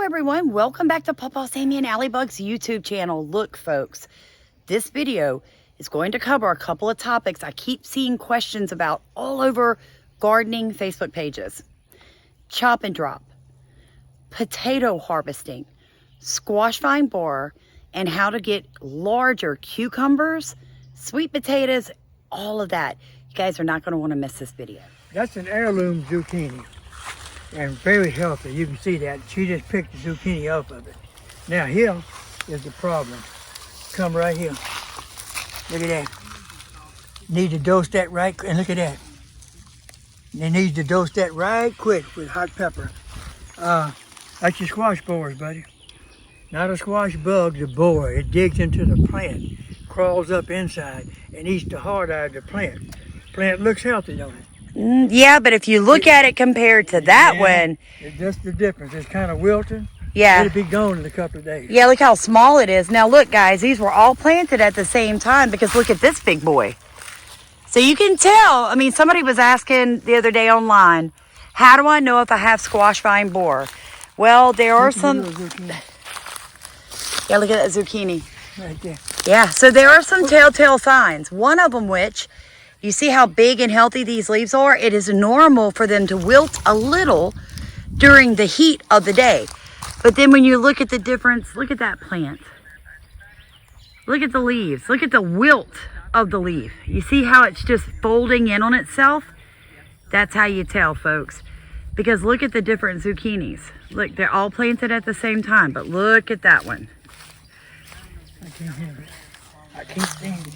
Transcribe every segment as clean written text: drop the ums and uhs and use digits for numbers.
everyone, welcome back to Pawpaw, Sammy, and Allybug's YouTube channel. Look folks, this video is going to cover a couple of topics I keep seeing questions about all over gardening Facebook pages. Chop and drop, potato harvesting, squash vine borer, and how to get larger cucumbers, sweet potatoes, all of that. You guys are not going to want to miss this video. That's an heirloom zucchini and very healthy. You can see that. She just picked the zucchini off of it. Now here is the problem. Come right here. Look at that. Need to dose that right, and look at that. They need to dose that right quick with hot pepper. That's your squash borers, buddy. Not a squash bug, the borer. It digs into the plant, crawls up inside, and eats the heart out of the plant. Plant looks healthy, don't it? Yeah, but if you look at it compared to that one. That's the difference. It's kind of wilting. Yeah. It'll be gone in a couple of days. Yeah, look how small it is. Now look guys, these were all planted at the same time because look at this big boy. So you can tell, I mean, somebody was asking the other day online, how do I know if I have squash vine borer? Well, there are some, yeah, look at that zucchini. Right there. Yeah, so there are some telltale signs. One of them which, you see how big and healthy these leaves are? It is normal for them to wilt a little during the heat of the day. But then when you look at the difference, look at that plant. Look at the leaves. Look at the wilt of the leaf. You see how it's just folding in on itself? That's how you tell, folks. Because look at the different zucchinis. Look, they're all planted at the same time, but look at that one. I can't have it. I can't stand it.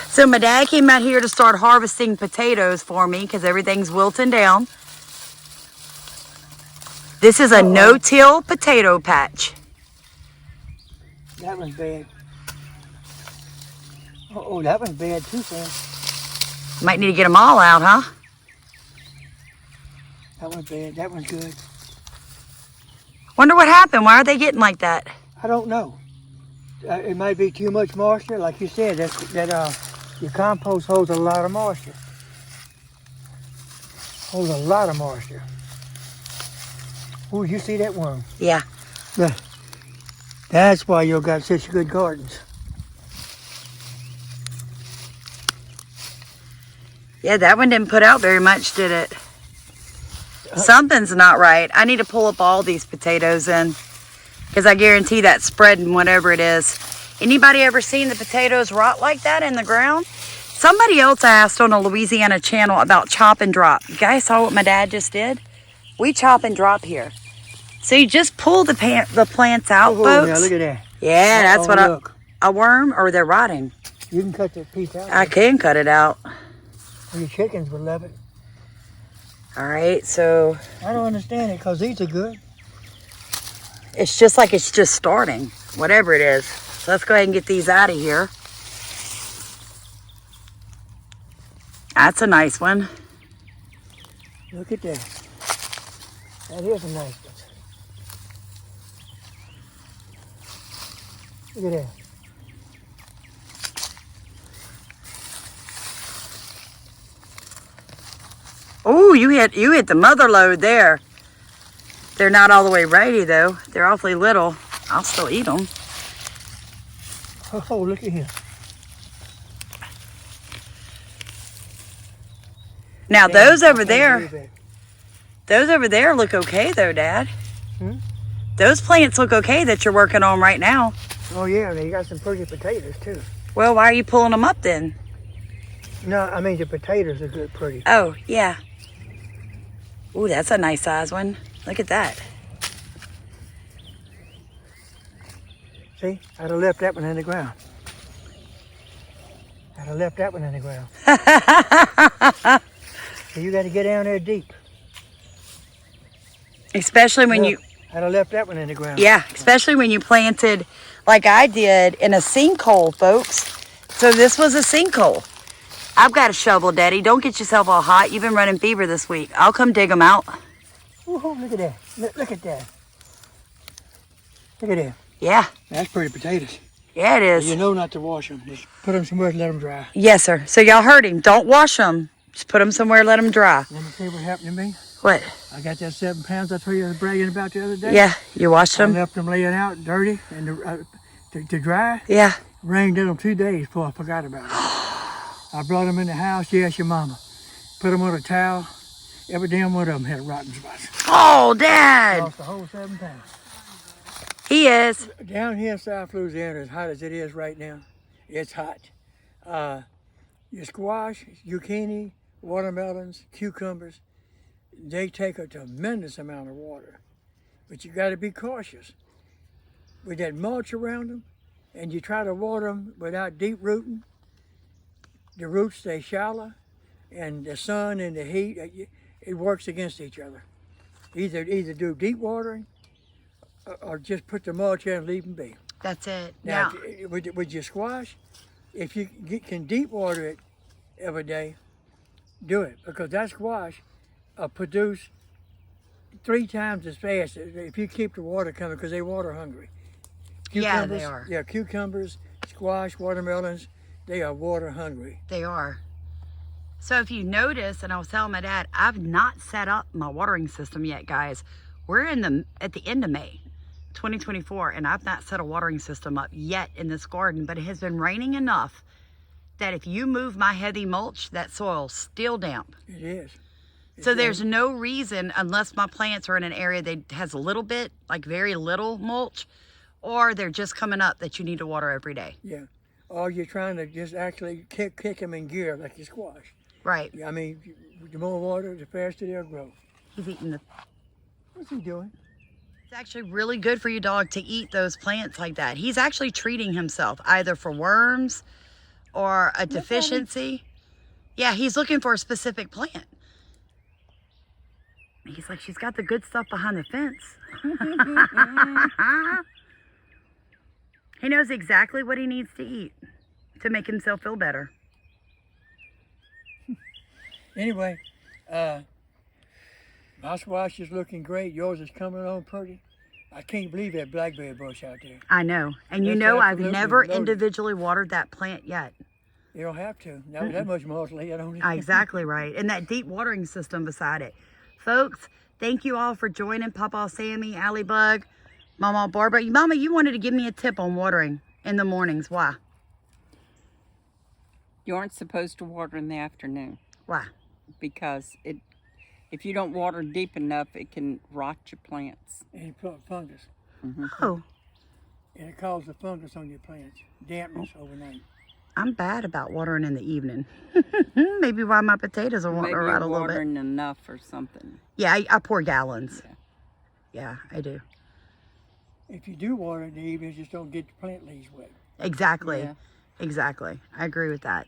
So my dad came out here to start harvesting potatoes for me because everything's wilting down. This is a no-till potato patch. That one's bad. Oh, that one's bad too, Sam. Might need to get them all out, huh? That one's bad. That one's good. Wonder what happened. Why are they getting like that? I don't know. It might be too much moisture. Like you said, your compost holds a lot of moisture. Holds a lot of moisture. Oh, you see that worm? Yeah. That's why you got such good gardens. Yeah, that one didn't put out very much, did it? Something's not right. I need to pull up all these potatoes in because I guarantee that's spreading whatever it is. Anybody ever seen the potatoes rot like that in the ground? Somebody else asked on a Louisiana channel about chop and drop. You guys saw what my dad just did? We chop and drop here. So you just pull the plants out, folks. Yeah, look at that. Yeah, that's what look. a worm, or they're rotting. You can cut that piece out. I can cut it out. Your chickens would love it. All right, so. I don't understand it because these are good. It's just like it's just starting, whatever it is. So let's go ahead and get these out of here. That's a nice one. Look at that. That is a nice one. Look at that. Oh, you hit the mother load there. They're not all the way ready though. They're awfully little. I'll still eat them. Oh, look at him. Now those over there look okay though, Dad. Hmm? Those plants look okay that you're working on right now. Oh yeah, and you got some pretty potatoes too. Well, why are you pulling them up then? No, I mean the potatoes are good pretty. Oh, yeah. Ooh, that's a nice size one. Look at that. See, I'd have left that one in the ground. I'd have left that one in the ground. So you got to get down there deep. Especially when you... I'd have left that one in the ground. Yeah, especially when you planted like I did in a sinkhole, folks. So this was a sinkhole. I've got a shovel, Daddy. Don't get yourself all hot. You've been running fever this week. I'll come dig them out. Woohoo, look at that. Look at that. Look at that. Yeah. That's pretty potatoes. Yeah, it is. You know not to wash them. Just put them somewhere and let them dry. Yes, sir. So y'all heard him. Don't wash them. Just put them somewhere, let them dry. Let me see what happened to me. What? I got that 7 pounds I told you I was bragging about the other day. Yeah, you washed I them? left them laying out dirty and to dry. Yeah. Rained in them 2 days before I forgot about them. I brought them in the house. Yes, your mama. Put them on a towel. Every damn one of them had rotten spots. Oh, Dad! Lost the whole 7 pounds. He is. Down here in South Louisiana, as hot as it is right now, it's hot. Your squash, zucchini, watermelons, cucumbers, they take a tremendous amount of water. But you got to be cautious. With that mulch around them, and you try to water them without deep rooting, the roots stay shallow, and the sun and the heat, it works against each other. Either do deep watering, or just put the mulch in and leave them be. That's it. Now, Yeah. with your squash, if you can deep water it every day, do it, because that squash produce 3 times as fast if you keep the water coming, because they water hungry. Yeah, they are. Yeah, cucumbers, squash, watermelons, they are water hungry. They are. So if you notice, and I was telling my dad, I've not set up my watering system yet, guys. We're at the end of May 2024, and I've not set a watering system up yet in this garden, but it has been raining enough that if you move my heavy mulch, that soil's still damp. It is. So there's no reason, unless my plants are in an area that has a little bit, like very little mulch, or they're just coming up, that you need to water every day. Yeah. Or you're trying to just actually kick them in gear like your squash. Right. I mean, the more water, the faster they'll grow. He's eating the... What's he doing? It's actually really good for your dog to eat those plants like that. He's actually treating himself either for worms or a deficiency. Yeah, he's looking for a specific plant. He's like, she's got the good stuff behind the fence. He knows exactly what he needs to eat to make himself feel better. Anyway, my squash is looking great. Yours is coming on pretty. I can't believe that blackberry bush out there. I know. And you That's know, I've absolutely never loaded. individually watered that plant yet. You don't have to. Not with that much mulch, I don't need. Exactly right. And that deep watering system beside it. Folks, thank you all for joining Pawpaw, Sammy, Allie Bug, Mama Barbara. Mama, you wanted to give me a tip on watering in the mornings. Why? You aren't supposed to water in the afternoon Why? because if you don't water deep enough, it can rot your plants. And fungus. Oh, And it causes the fungus on your plants. Dampness overnight. I'm bad about watering in the evening. Maybe why my potatoes are wanting Maybe to rot a you're little bit. watering enough or something. Yeah, I pour gallons. Yeah. Yeah, I do. If you do water in the evening, just don't get the plant leaves wet. Exactly. Yeah. Exactly. I agree with that.